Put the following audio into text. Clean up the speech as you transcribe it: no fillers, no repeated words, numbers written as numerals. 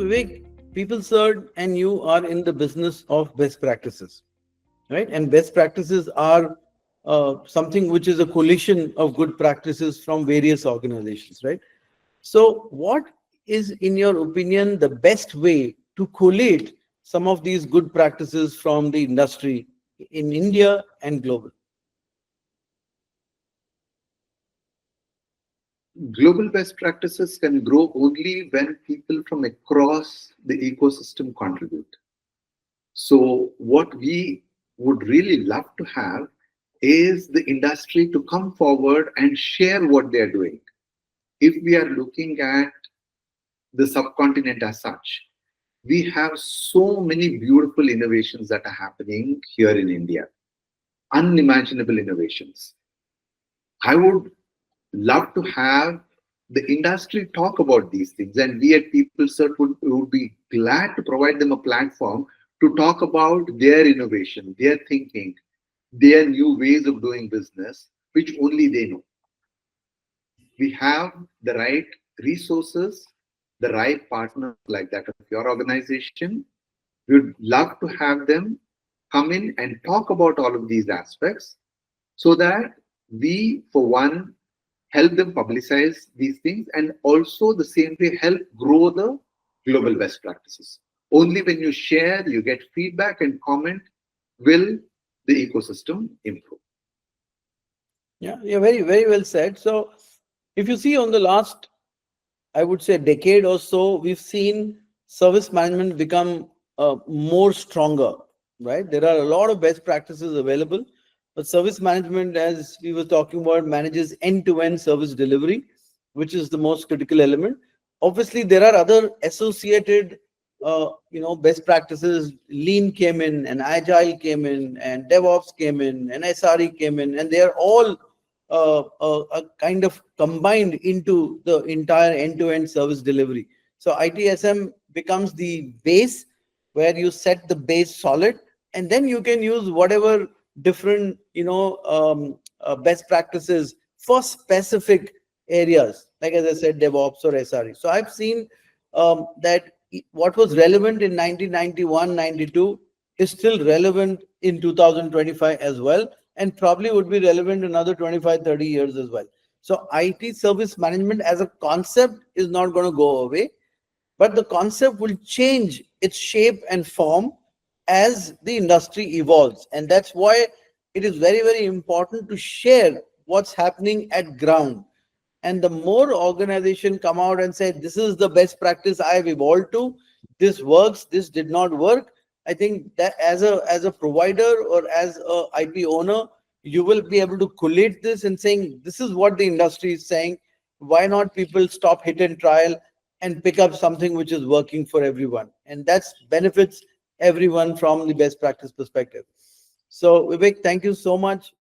Vivek, people sir and you are in the business of best practices, right? And best practices are something which is a coalition of good practices from various organizations, right? So, what is, in your opinion, the best way to collate some of these good practices from the industry in India and global? Global best practices can grow only when people from across the ecosystem contribute. So, what we would really love to have is the industry to come forward and share what they are doing. If we are looking at the subcontinent as such, we have so many beautiful innovations that are happening here in India, unimaginable innovations. I would love to have the industry talk about these things, and we at PeopleCert would be glad to provide them a platform to talk about their innovation, their thinking, their new ways of doing business, which only they know. We have the right resources, the right partners like that of your organization. We would love to have them come in and talk about all of these aspects so that we, for one, help them publicize these things and also the same way help grow the global best practices. Only when you share, you get feedback and comment, will the ecosystem improve. Yeah, yeah, very, very well said. So, if you see on the last, I would say, decade or so, we've seen service management become more stronger, right? There are a lot of best practices available, but service management, as we were talking about, manages end-to-end service delivery, which is the most critical element. Obviously, there are other associated, best practices. Lean came in, and Agile came in, and DevOps came in, and SRE came in, and they are all kind of combined into the entire end-to-end service delivery. So ITSM becomes the base where you set the base solid, and then you can use whatever different best practices for specific areas, like as I said, DevOps or SRE. So I've seen that what was relevant in 1991-92 is still relevant in 2025 as well, and probably would be relevant another 25-30 years as well. So IT service management as a concept is not going to go away, but the concept will change its shape and form as the industry evolves. And that's why it is very, very important to share what's happening at ground. And the more organization come out and say, this is the best practice I have evolved to, this works, this did not work, I think that as a provider or as a IP owner, you will be able to collate this and saying, this is what the industry is saying. Why not people stop hit and trial and pick up something which is working for everyone? And that's benefits everyone from the best practice perspective. So Vivek, thank you so much.